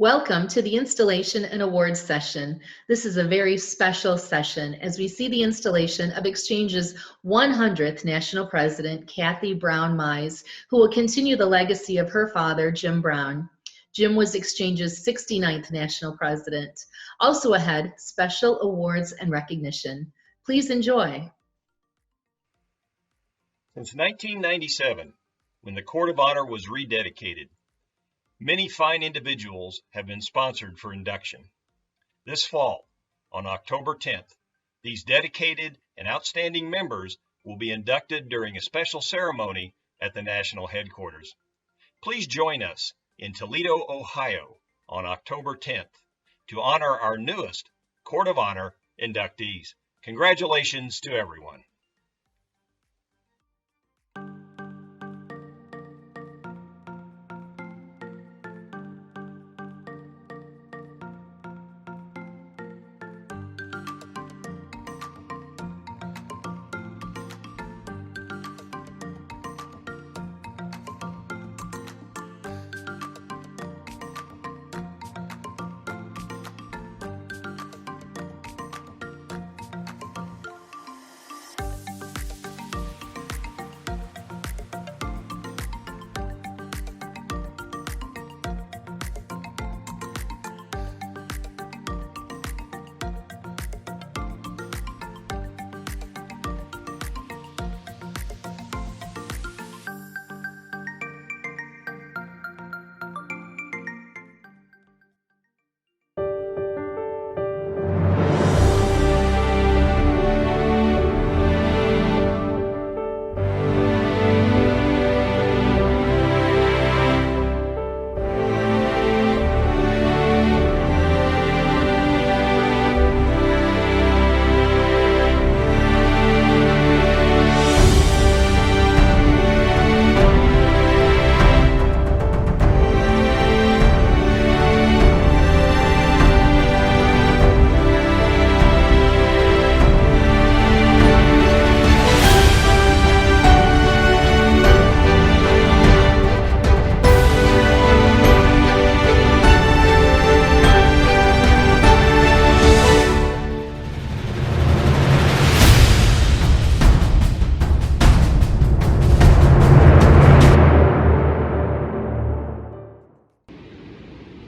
Welcome to the installation and awards session. This is a very special session as we see the installation of Exchange's 100th National President, Kathy Brown Mize, who will continue the legacy of her father, Jim Brown. Jim was Exchange's 69th National President. Also ahead, special awards and recognition. Please enjoy. Since 1997, when the Court of Honor was rededicated, many fine individuals have been sponsored for induction. This fall, on October 10th, these dedicated and outstanding members will be inducted during a special ceremony at the national headquarters. Please join us in Toledo, Ohio on October 10th to honor our newest Court of Honor inductees. Congratulations to everyone.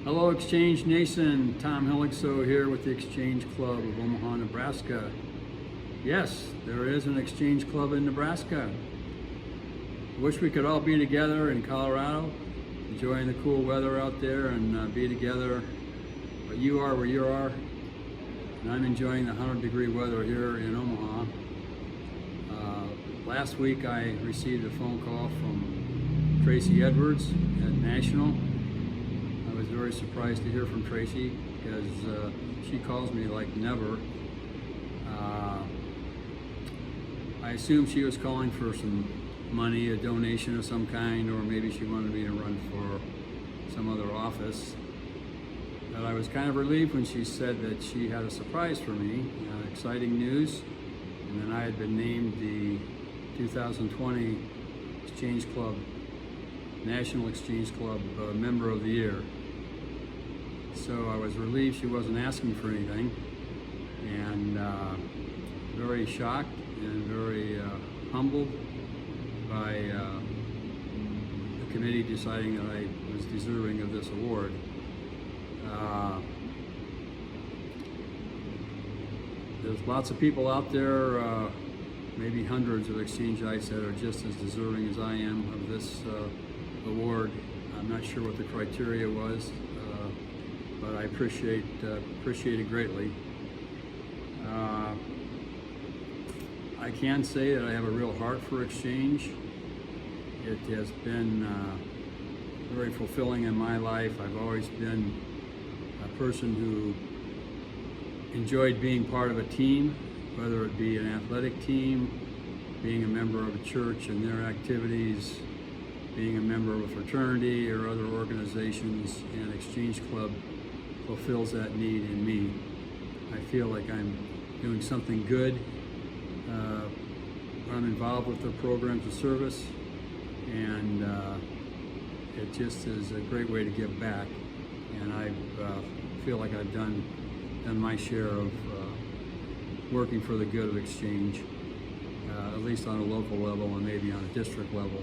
Hello Exchange Nation, Tom Hillickso here with the Exchange Club of Omaha, Nebraska. Yes, there is an Exchange Club in Nebraska. Wish we could all be together in Colorado, enjoying the cool weather out there and be together. But you are where you are, and I'm enjoying the 100-degree weather here in Omaha. Last week I received a phone call from Tracy Edwards at National. I was very surprised to hear from Tracy because she calls me like never. I assume she was calling for some money, a donation of some kind, or maybe she wanted me to run for some other office. But I was kind of relieved when she said that she had a surprise for me, exciting news, and then I had been named the 2020 Exchange Club, National Exchange Club Member of the Year. So I was relieved she wasn't asking for anything, and very shocked and very humbled by the committee deciding that I was deserving of this award. There's lots of people out there, maybe hundreds of exchange-ites that are just as deserving as I am of this award. I'm not sure what the criteria was, but I appreciate it greatly. I can say that I have a real heart for Exchange. It has been very fulfilling in my life. I've always been a person who enjoyed being part of a team, whether it be an athletic team, being a member of a church and their activities, being a member of a fraternity or other organizations, and Exchange Club fulfills that need in me. I feel like I'm doing something good. I'm involved with the programs of service, and it just is a great way to give back. and I feel like I've done my share of working for the good of Exchange, at least on a local level and maybe on a district level.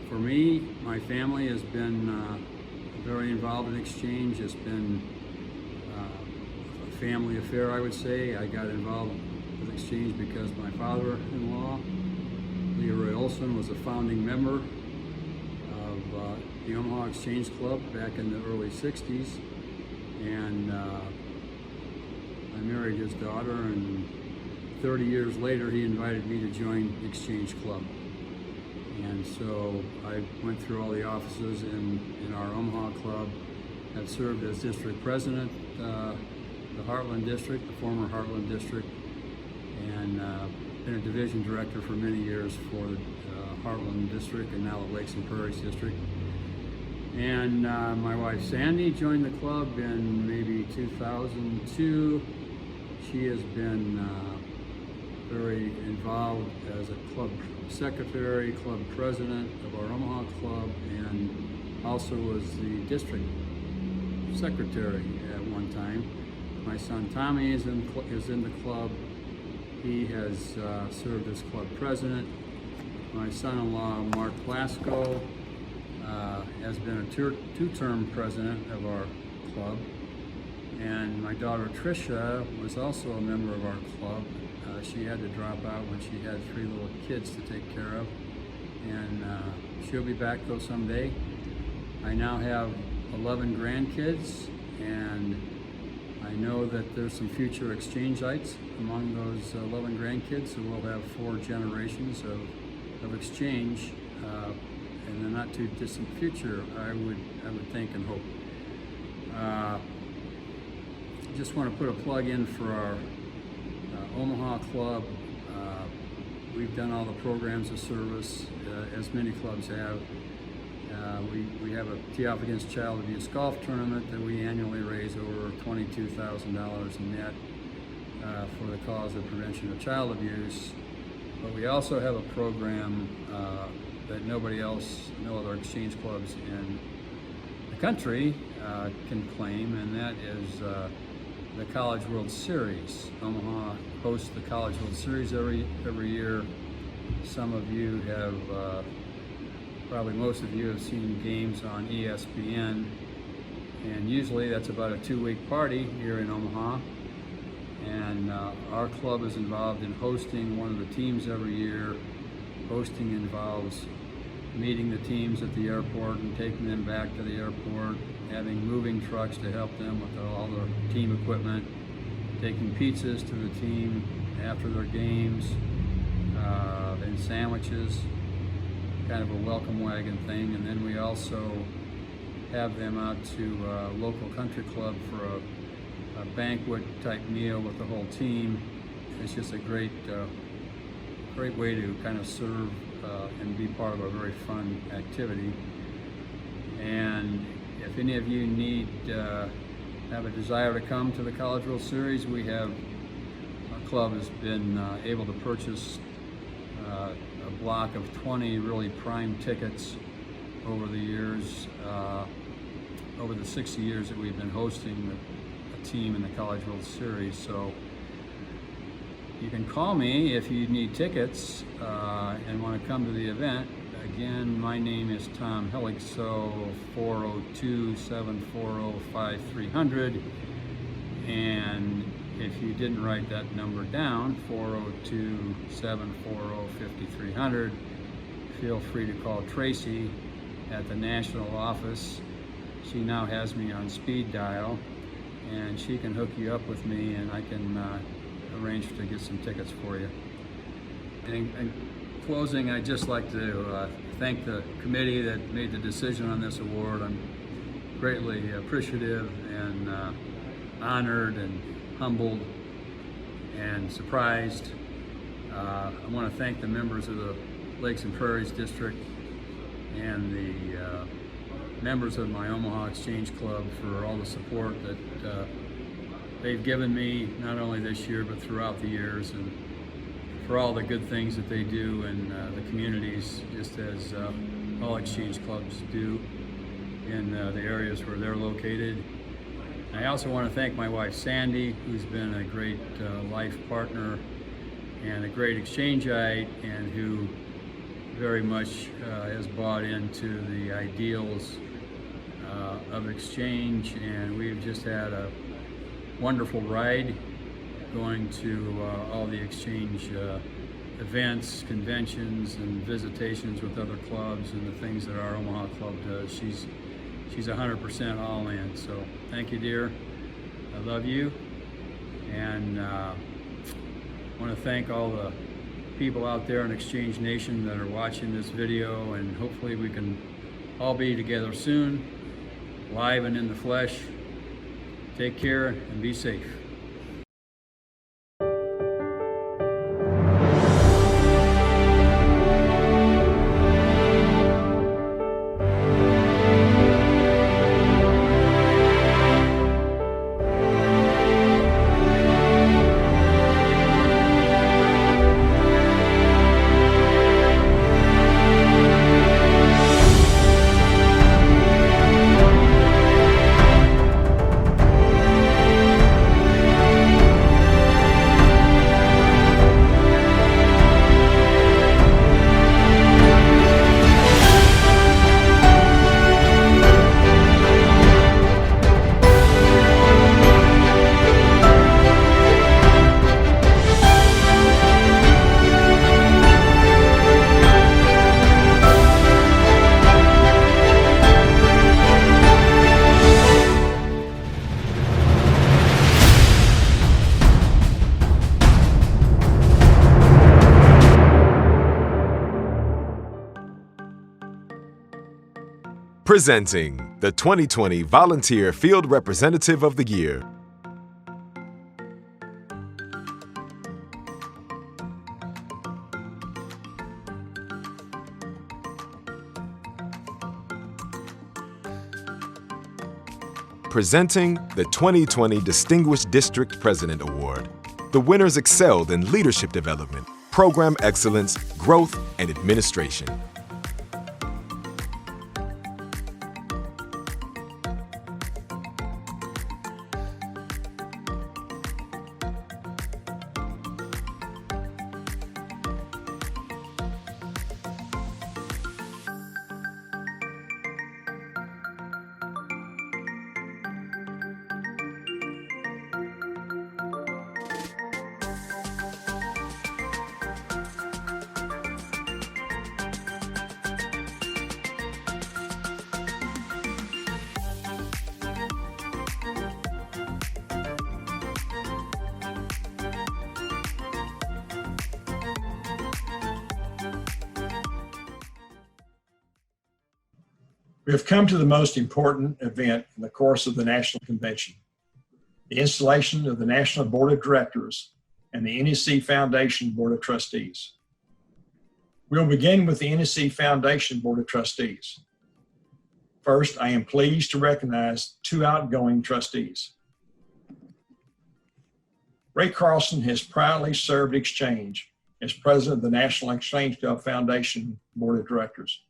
For me, my family has been very involved in Exchange. It's been a family affair, I would say. I got involved with Exchange because my father-in-law, Leroy Olson, was a founding member of the Omaha Exchange Club back in the early 60s. And I married his daughter, and 30 years later he invited me to join Exchange Club. And so I went through all the offices in our Omaha Club. I've served as district president, the Heartland District, the former Heartland District, and been a division director for many years for the Heartland District and now the Lakes and Prairies District. And my wife Sandy joined the club in maybe 2002. She has been very involved as a club secretary, club president of our Omaha Club, and also was the district secretary at one time. My son Tommy is in the club. He has served as club president. My son-in-law Mark Plasko has been a two-term president of our club, and my daughter Tricia was also a member of our club. She had to drop out when she had 3 little kids to take care of, and she'll be back though someday. I now have 11 grandkids, and I know that there's some future Exchange-ites among those 11 grandkids, so we'll have 4 generations of Exchange in the not too distant future, I would think and hope. Just want to put a plug in for our Omaha Club. We've done all the programs of service, as many clubs have. We have a Tee Off Against Child Abuse golf tournament that we annually raise over $22,000 in net for the cause of prevention of child abuse. But we also have a program that no other Exchange clubs in the country can claim, and that is the College World Series. Omaha hosts the College World Series every year. Some of you have, probably most of you have seen games on ESPN, and usually that's about a 2-week party here in Omaha. And our club is involved in hosting one of the teams every year. Hosting involves meeting the teams at the airport and taking them back to the airport, having moving trucks to help them with all their team equipment, taking pizzas to the team after their games, and sandwiches, kind of a welcome wagon thing. And then we also have them out to a local country club for a banquet type meal with the whole team. It's just a great way to kind of serve and be part of a very fun activity. And if any of you have a desire to come to the College World Series, our club has been able to purchase a block of 20 really prime tickets over the years, over the 60 years that we've been hosting a team in the College World Series. So you can call me if you need tickets and want to come to the event. Again, my name is Tom Hillig, so 402-740-5300. And if you didn't write that number down, 402-740-5300, feel free to call Tracy at the national office. She now has me on speed dial, and she can hook you up with me, and I can arrange to get some tickets for you. In closing, I'd just like to thank the committee that made the decision on this award. I'm greatly appreciative and honored and humbled and surprised. I want to thank the members of the Lakes and Prairies District and the members of my Omaha Exchange Club for all the support that they've given me, not only this year but throughout the years, and for all the good things that they do in the communities, just as all Exchange clubs do. in the areas where they're located. I also want to thank my wife Sandy, who's been a great life partner and a great exchangeite, and who very much has bought into the ideals of exchange, and we've just had a wonderful ride going to all the exchange events, conventions, and visitations with other clubs and the things that our Omaha club does. She's 100% all in. So thank you, dear. I love you, and I want to thank all the people out there in Exchange Nation that are watching this video, and hopefully we can all be together soon, live and in the flesh. Take care and be safe. Presenting the 2020 Volunteer Field Representative of the Year. Presenting the 2020 Distinguished District President Award. The winners excelled in leadership development, program excellence, growth, and administration. We have come to the most important event in the course of the National Convention, the installation of the National Board of Directors and the NEC Foundation Board of Trustees. We will begin with the NEC Foundation Board of Trustees. First, I am pleased to recognize two outgoing trustees. Ray Carlson has proudly served Exchange as president of the National Exchange Club Foundation Board of Directors.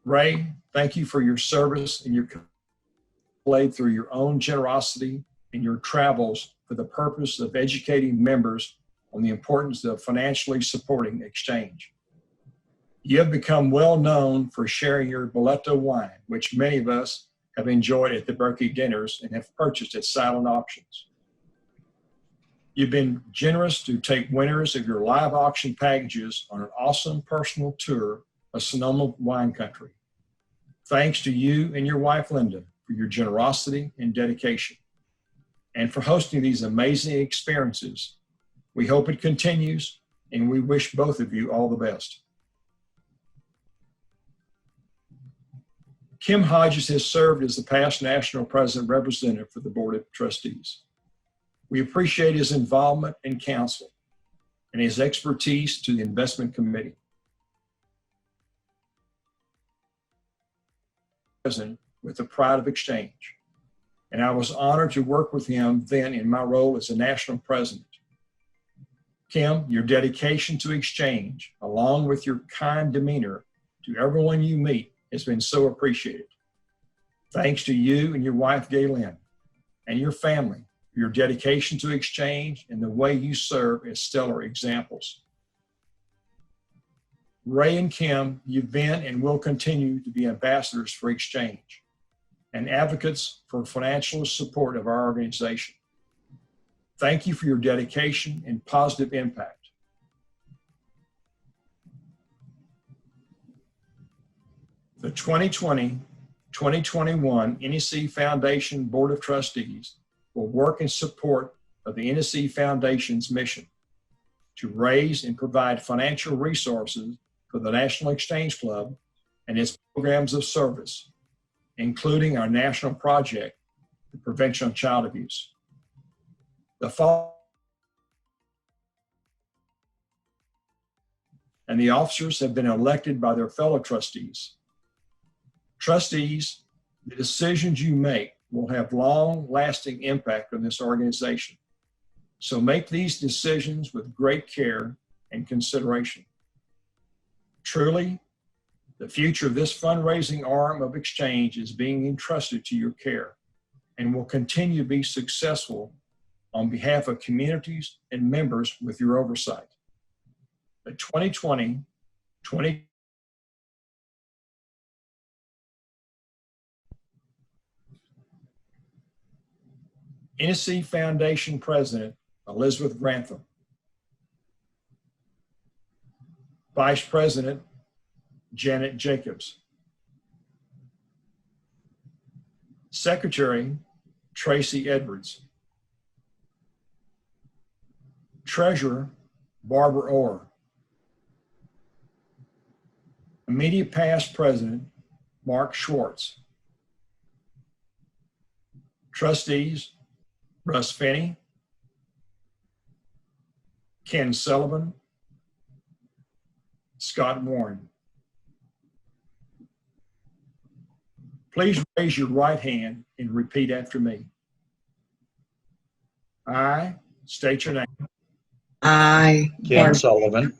Ray, thank you for your service and your played through your own generosity and your travels for the purpose of educating members on the importance of financially supporting Exchange. You have become well known for sharing your Boleto wine, which many of us have enjoyed at the Berkey dinners and have purchased at silent auctions. You've been generous to take winners of your live auction packages on an awesome personal tour of Sonoma wine country. Thanks to you and your wife, Linda, for your generosity and dedication, and for hosting these amazing experiences. We hope it continues, and we wish both of you all the best. Kim Hodges has served as the past National President Representative for the Board of Trustees. We appreciate his involvement and counsel and his expertise to the Investment Committee. With the pride of Exchange, and I was honored to work with him then in my role as a national president. Kim, your dedication to Exchange, along with your kind demeanor to everyone you meet, has been so appreciated. Thanks to you and your wife, Gaylyn, and your family for your dedication to Exchange and the way you serve as stellar examples. Ray and Kim, you've been and will continue to be ambassadors for Exchange and advocates for financial support of our organization. Thank you for your dedication and positive impact. The 2020-2021 NEC Foundation Board of Trustees will work in support of the NEC Foundation's mission to raise and provide financial resources for the National Exchange Club and its programs of service, including our national project, the Prevention of Child Abuse. And the officers have been elected by their fellow trustees. Trustees, the decisions you make will have long-lasting impact on this organization. So make these decisions with great care and consideration. Truly, the future of this fundraising arm of Exchange is being entrusted to your care and will continue to be successful on behalf of communities and members with your oversight. The 2020 NEC Foundation President, Elizabeth Grantham. Vice President, Janet Jacobs. Secretary, Tracy Edwards. Treasurer, Barbara Orr. Immediate past President, Mark Schwartz. Trustees, Russ Finney, Ken Sullivan, Scott Warren. Please raise your right hand and repeat after me. I state your name. I, Ken Sullivan,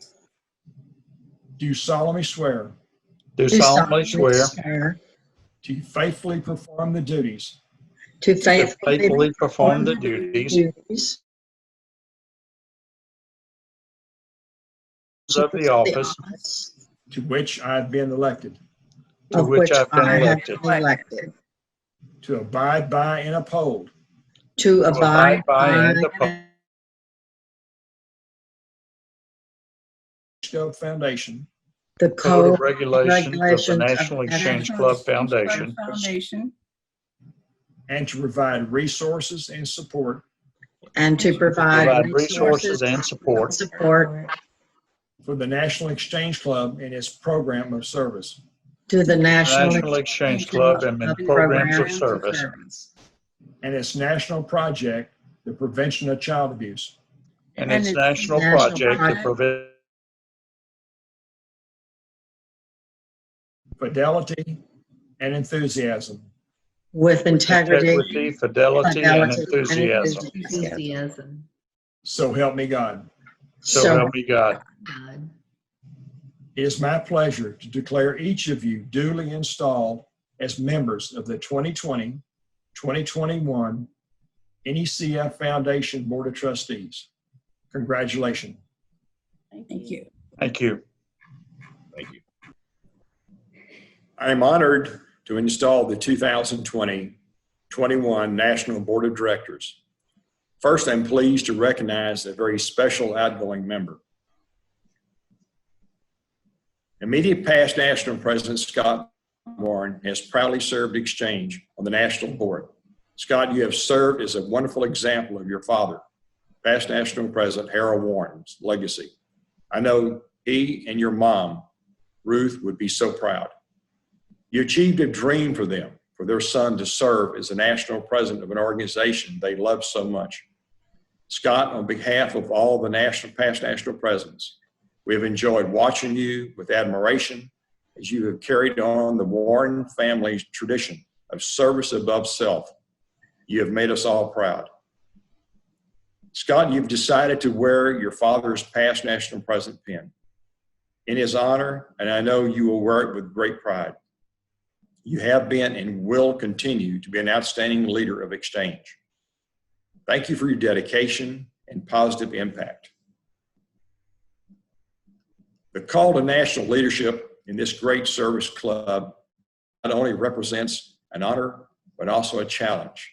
Do solemnly swear do solemnly swear to faithfully perform the duties to to faithfully faithfully perform the duties of the office to which I have been elected, to which I've been I have elected, been elected, to abide by and uphold to to abide by and uphold the Foundation the the code code of regulations of the regulations National of the Exchange National Club Exchange Foundation, and to provide resources and support and to provide resources and support support for the National Exchange Club and its program of service, to the the National National Exchange Club and the programs of service, and its national project, the Prevention of Child Abuse, and its national national project to project. prevent fidelity and enthusiasm. with integrity, fidelity, and fidelity, enthusiasm. Enthusiasm. So help me God. So help me God. God. It is my pleasure to declare each of you duly installed as members of the 2020-2021 NECF Foundation Board of Trustees. Congratulations. Thank you. Thank you. Thank you. I am honored to install the 2020-21 National Board of Directors. First, I'm pleased to recognize a very special outgoing member. Immediate past National President Scott Warren has proudly served Exchange on the National Board. Scott, you have served as a wonderful example of your father, past National President Harold Warren's legacy. I know he and your mom, Ruth, would be so proud. You achieved a dream for them, for their son to serve as the national president of an organization they love so much. Scott, on behalf of all the past national presidents, we have enjoyed watching you with admiration as you have carried on the Warren family's tradition of service above self. You have made us all proud. Scott, you've decided to wear your father's past national president pin in his honor, and I know you will wear it with great pride. You have been and will continue to be an outstanding leader of Exchange. Thank you for your dedication and positive impact. The call to national leadership in this great service club not only represents an honor, but also a challenge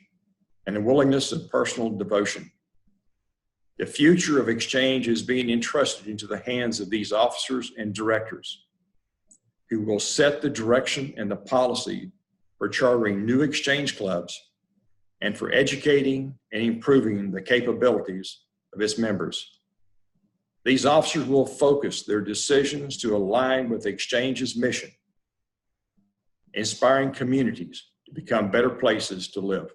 and a willingness of personal devotion. The future of Exchange is being entrusted into the hands of these officers and directors who will set the direction and the policy for chartering new Exchange clubs and for educating and improving the capabilities of its members. These officers will focus their decisions to align with Exchange's mission, inspiring communities to become better places to live.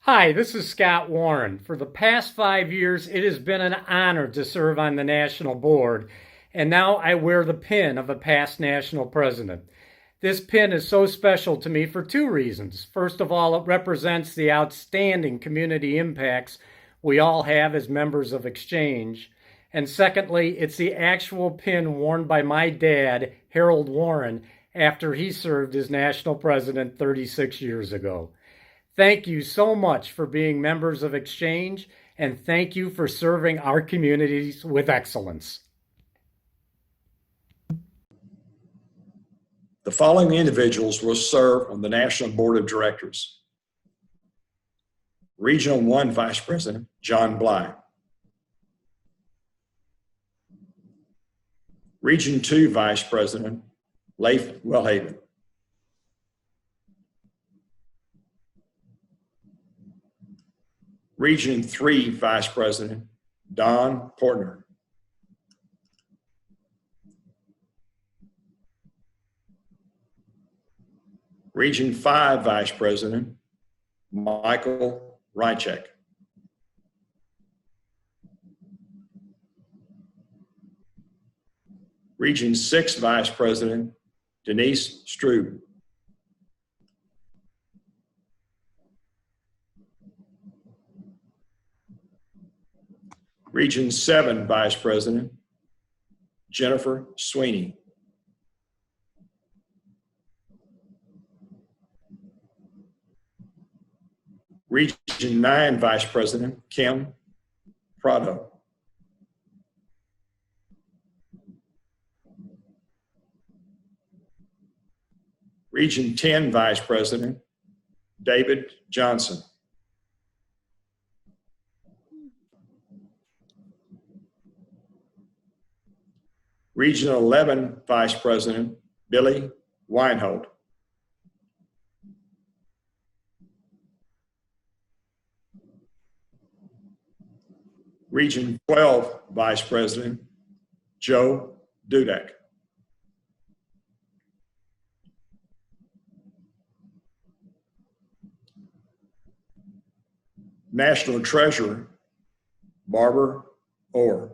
Hi, this is Scott Warren. For the past 5 years, it has been an honor to serve on the national board, and now I wear the pin of a past national president. This pin is so special to me for two reasons. First of all, it represents the outstanding community impacts we all have as members of Exchange. And secondly, it's the actual pin worn by my dad, Harold Warren, after he served as national president 36 years ago. Thank you so much for being members of Exchange, and thank you for serving our communities with excellence. The following individuals will serve on the National Board of Directors. Regional 1 Vice President, John Bly. Region 2 Vice President, Leif Wellhaven. Region 3 Vice President, Don Portner. Region 5 Vice President, Michael Rychek. Region 6 Vice President, Denise Strube. Region 7 Vice President, Jennifer Sweeney. Region 9 Vice President, Kim Prado. Region 10 Vice President, David Johnson. Region 11 Vice President, Billy Weinhold. Region 12 Vice President, Joe Dudek. National Treasurer, Barbara Orr.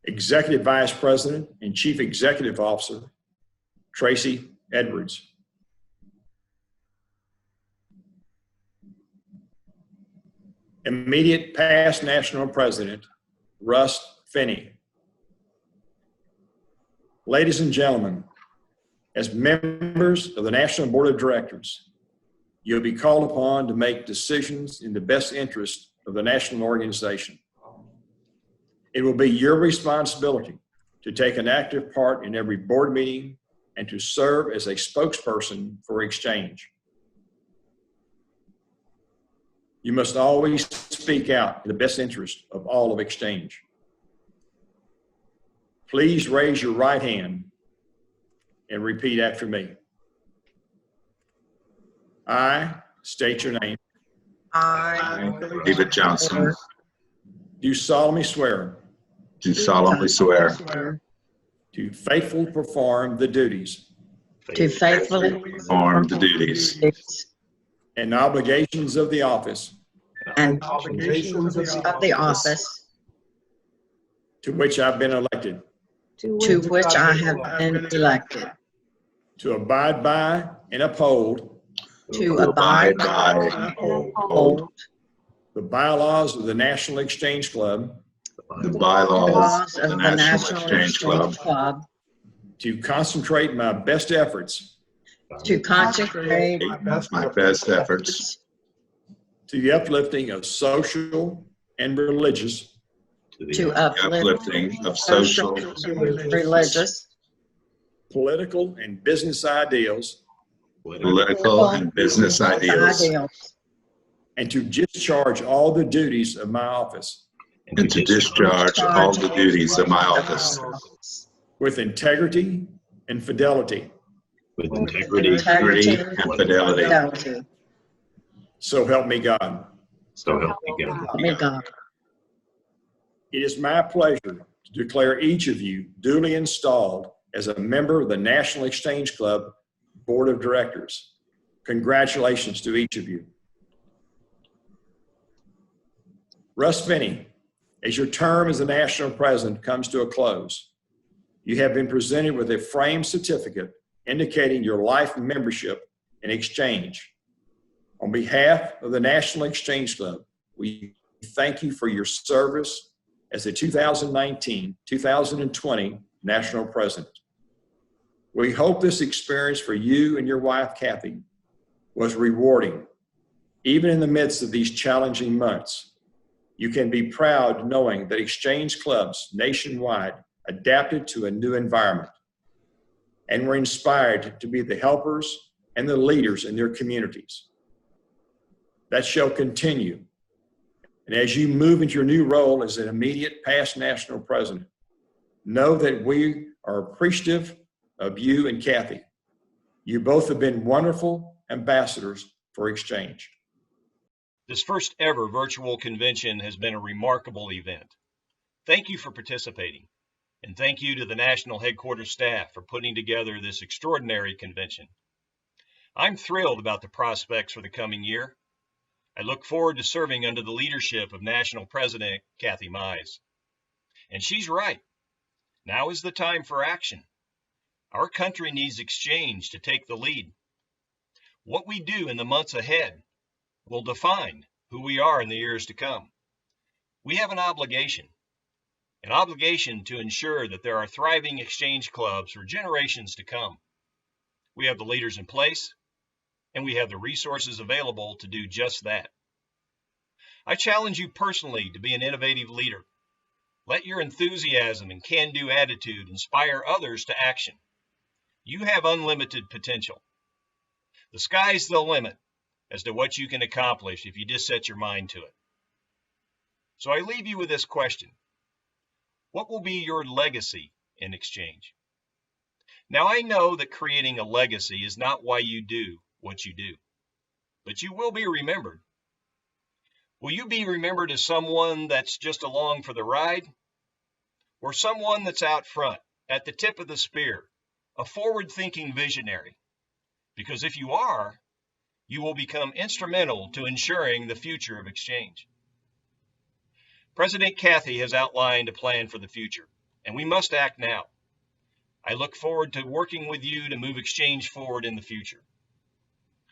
Executive Vice President and Chief Executive Officer, Tracy Edwards. Immediate past National President, Russ Finney. Ladies and gentlemen, as members of the National Board of Directors, you'll be called upon to make decisions in the best interest of the national organization. It will be your responsibility to take an active part in every board meeting and to serve as a spokesperson for Exchange. You must always speak out in the best interest of all of Exchange. Please raise your right hand and repeat after me. I state your name. I, David Johnson, Do solemnly swear do solemnly swear to faithfully perform the duties to faithfully perform the duties and obligations of the office and obligations of the office to which I've been elected, to which I have been elected, to abide by and uphold to abide by and uphold the bylaws of the National Exchange Club the bylaws laws of the National Exchange Club, Club, to concentrate my best efforts to concentrate my best efforts to the uplifting of social and religious, to uplifting of social, religious, political, and business ideals, political, and business ideals, and to discharge all the duties of my office and to discharge all the duties of my office with integrity and fidelity. with integrity and fidelity. So help me God. So help me God. May God. It is my pleasure to declare each of you duly installed as a member of the National Exchange Club Board of Directors. Congratulations to each of you. Russ Finney, as your term as the national president comes to a close, you have been presented with a framed certificate indicating your life membership in Exchange. On behalf of the National Exchange Club, we thank you for your service as the 2019-2020 National President. We hope this experience for you and your wife, Kathy, was rewarding. Even in the midst of these challenging months, you can be proud knowing that Exchange clubs nationwide adapted to a new environment and were inspired to be the helpers and the leaders in their communities. That shall continue. And as you move into your new role as an immediate past national president, know that we are appreciative of you and Kathy. You both have been wonderful ambassadors for Exchange. This first ever virtual convention has been a remarkable event. Thank you for participating, and thank you to the National Headquarters staff for putting together this extraordinary convention. I'm thrilled about the prospects for the coming year. I look forward to serving under the leadership of National President Kathy Mize. And she's right. Now is the time for action. Our country needs Exchange to take the lead. What we do in the months ahead will define who we are in the years to come. We have an obligation to ensure that there are thriving Exchange clubs for generations to come. We have the leaders in place, and we have the resources available to do just that. I challenge you personally to be an innovative leader. Let your enthusiasm and can-do attitude inspire others to action. You have unlimited potential. The sky's the limit as to what you can accomplish if you just set your mind to it. So I leave you with this question. What will be your legacy in Exchange? Now, I know that creating a legacy is not why you do what you do, but you will be remembered. Will you be remembered as someone that's just along for the ride, or someone that's out front, at the tip of the spear, a forward-thinking visionary? Because if you are, you will become instrumental to ensuring the future of Exchange. President Kathy has outlined a plan for the future, and we must act now. I look forward to working with you to move Exchange forward in the future.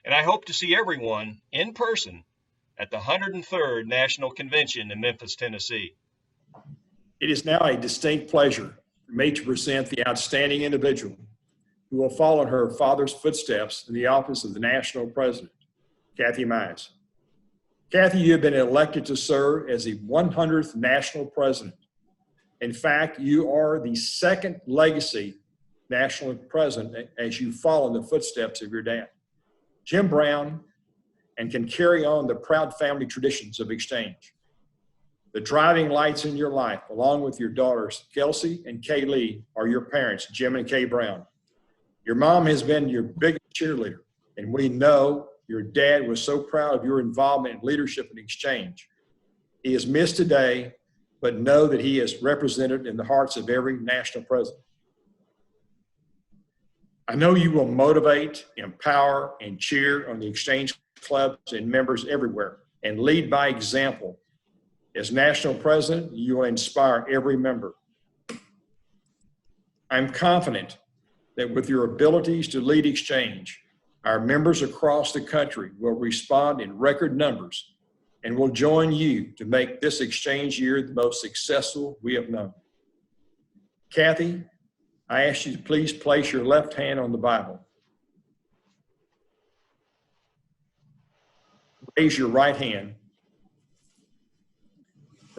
And I hope to see everyone in person at the 103rd National Convention in Memphis, Tennessee. It is now a distinct pleasure for me to present the outstanding individual who will follow in her father's footsteps in the office of the National President, Kathy Mize. Kathy, you have been elected to serve as the 100th National President. In fact, you are the second legacy National President as you follow in the footsteps of your dad, Jim Brown, and can carry on the proud family traditions of Exchange. The driving lights in your life, along with your daughters, Kelsey and Kaylee, are your parents, Jim and Kay Brown. Your mom has been your biggest cheerleader, and we know your dad was so proud of your involvement and leadership in Exchange. He is missed today, but know that he is represented in the hearts of every national president. I know you will motivate, empower, and cheer on the Exchange clubs and members everywhere, and lead by example. As national president, you will inspire every member. I'm confident that with your abilities to lead Exchange, our members across the country will respond in record numbers and will join you to make this exchange year the most successful we have known. Kathy, I ask you to please place your left hand on the Bible. Raise your right hand.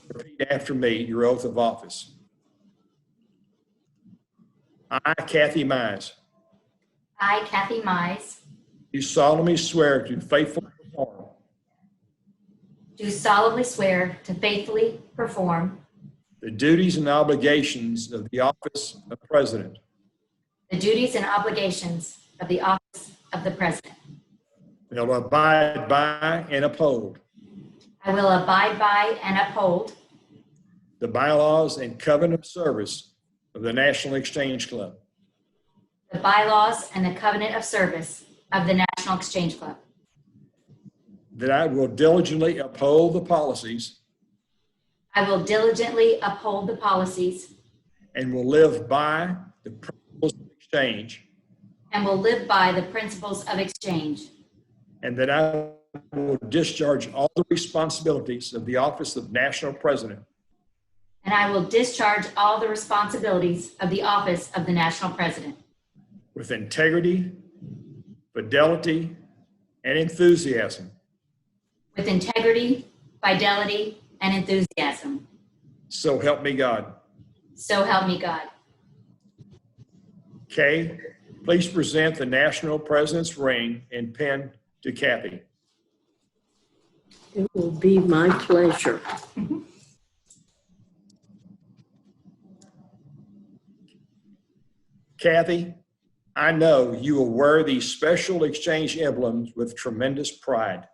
Repeat after me your oath of office. I, Kathy Mize, I, Kathy Mize, do solemnly swear to faithfully perform do solemnly swear to faithfully perform the duties and obligations of the office of President the duties and obligations of the office of the President. and will abide by and uphold I will abide by and uphold the bylaws and covenant of service of the National Exchange Club, the bylaws and the covenant of service of the National Exchange Club, that I will diligently uphold the policies I will diligently uphold the policies and will live by the principles of exchange, and will live by the principles of exchange, and that I will discharge all the responsibilities of the office of National President and I will discharge all the responsibilities of the office of the National President with integrity, fidelity, and enthusiasm. with integrity, fidelity, and enthusiasm. So help me God. So help me God. Kay, please present the National President's ring and pin to Kathy. It will be my pleasure. Kathy, I know you will wear these special exchange emblems with tremendous pride.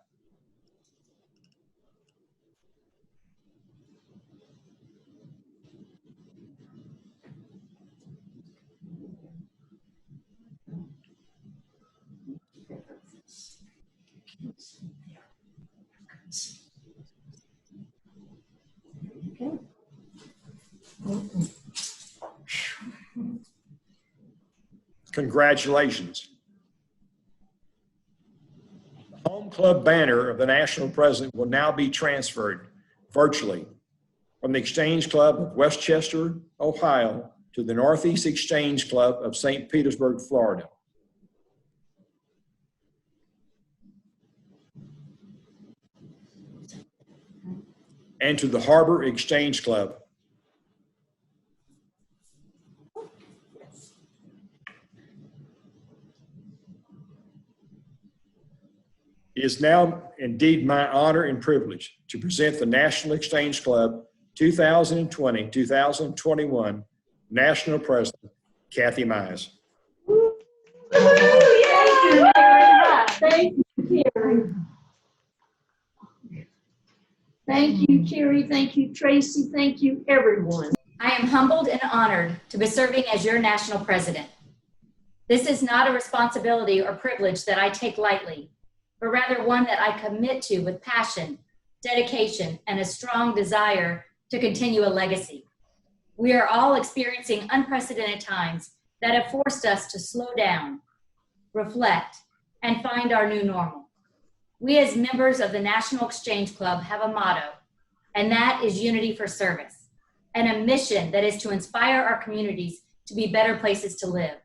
Congratulations. The home club banner of the National President will now be transferred virtually from the Exchange Club of Westchester, Ohio, to the Northeast Exchange Club of St. Petersburg, Florida. And to the Harbor Exchange Club. It is now indeed my honor and privilege to present the National Exchange Club 2020-2021 National President, Kathy Mize. Thank you, Carrie. Thank you, Carrie. Thank you, Tracy. Thank you, everyone. I am humbled and honored to be serving as your national president. This is not a responsibility or privilege that I take lightly, but rather one that I commit to with passion, dedication, and a strong desire to continue a legacy. We are all experiencing unprecedented times that have forced us to slow down, reflect, and find our new normal. We as members of the National Exchange Club have a motto, and that is unity for service, and a mission that is to inspire our communities to be better places to live.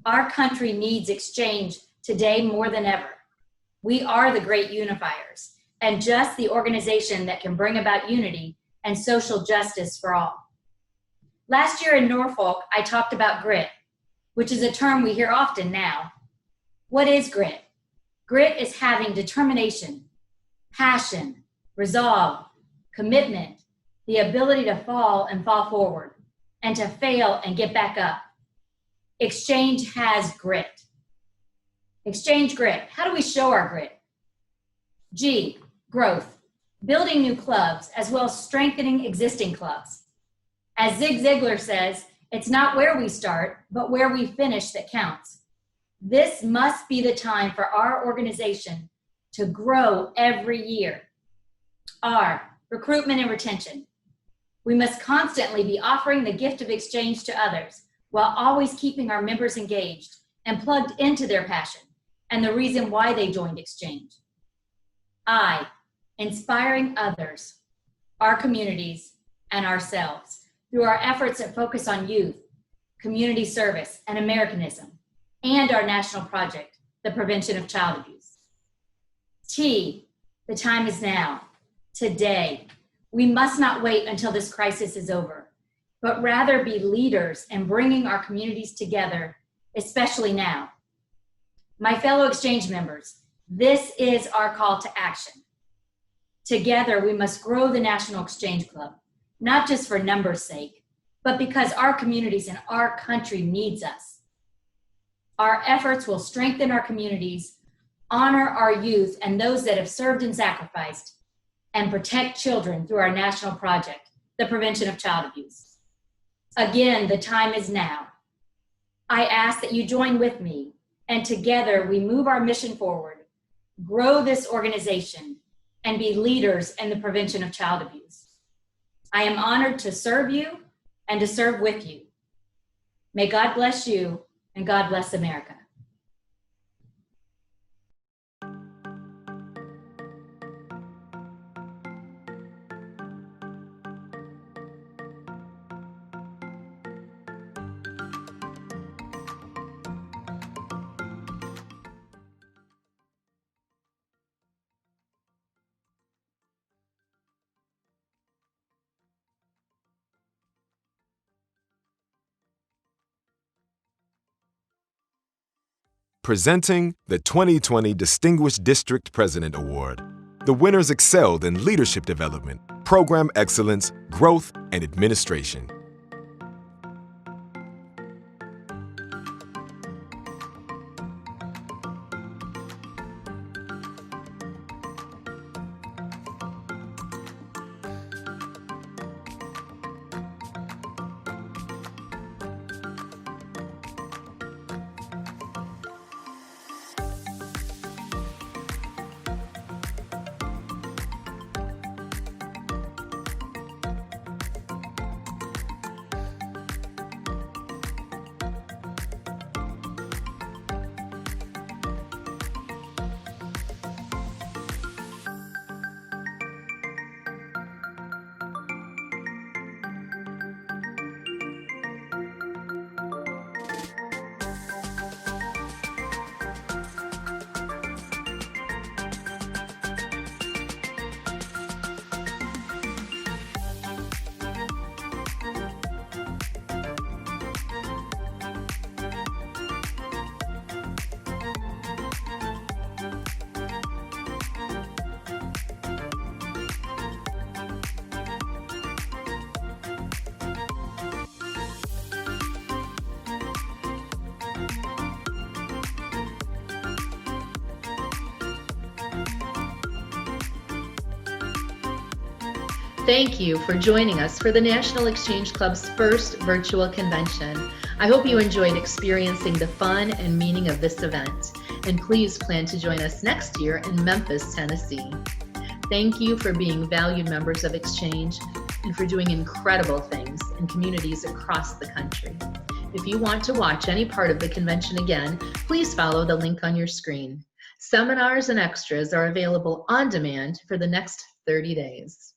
Our country needs exchange today more than ever. We are the great unifiers, and just the organization that can bring about unity and social justice for all. Last year in Norfolk, I talked about grit, which is a term we hear often now. What is grit? Grit is having determination, passion, resolve, commitment, the ability to fall and fall forward, and to fail and get back up. Exchange has grit. Exchange grit. How do we show our grit? G, growth. Building new clubs as well as strengthening existing clubs. As Zig Ziglar says, it's not where we start, but where we finish that counts. This must be the time for our organization to grow every year. R, recruitment and retention. We must constantly be offering the gift of exchange to others while always keeping our members engaged and plugged into their passion and the reason why they joined Exchange. I, inspiring others, our communities, and ourselves through our efforts that focus on youth, community service, and Americanism, and our national project, the Prevention of Child Abuse. T, the time is now, today. We must not wait until this crisis is over, but rather be leaders in bringing our communities together, especially now. My fellow exchange members, this is our call to action. Together, we must grow the National Exchange Club, not just for numbers' sake, but because our communities and our country needs us. Our efforts will strengthen our communities, honor our youth and those that have served and sacrificed, and protect children through our national project, the Prevention of Child Abuse. Again, the time is now. I ask that you join with me, and together we move our mission forward, grow this organization, and be leaders in the prevention of child abuse. I am honored to serve you and to serve with you. May God bless you, and God bless America. Presenting the 2020 Distinguished District President Award. The winners excelled in leadership development, program excellence, growth, and administration. Thank you for joining us for the National Exchange Club's first virtual convention. I hope you enjoyed experiencing the fun and meaning of this event, and please plan to join us next year in Memphis, Tennessee. Thank you for being valued members of Exchange and for doing incredible things in communities across the country. If you want to watch any part of the convention again, please follow the link on your screen. Seminars and extras are available on demand for the next 30 days.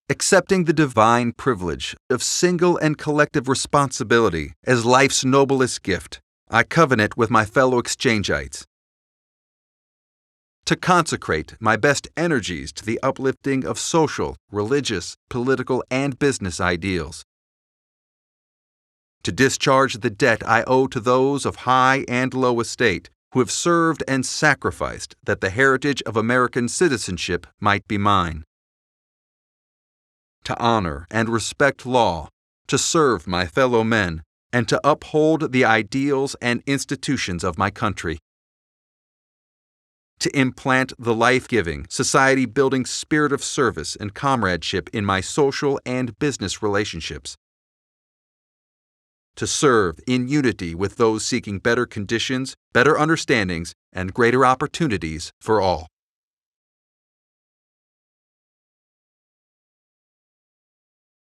Accepting the divine privilege of single and collective responsibility as life's noblest gift, I covenant with my fellow Exchangites to consecrate my best energies to the uplifting of social, religious, political, and business ideals, to discharge the debt I owe to those of high and low estate who have served and sacrificed that the heritage of American citizenship might be mine, to honor and respect law, to serve my fellow men, and to uphold the ideals and institutions of my country, to implant the life-giving, society-building spirit of service and comradeship in my social and business relationships, to serve in unity with those seeking better conditions, better understandings, and greater opportunities for all.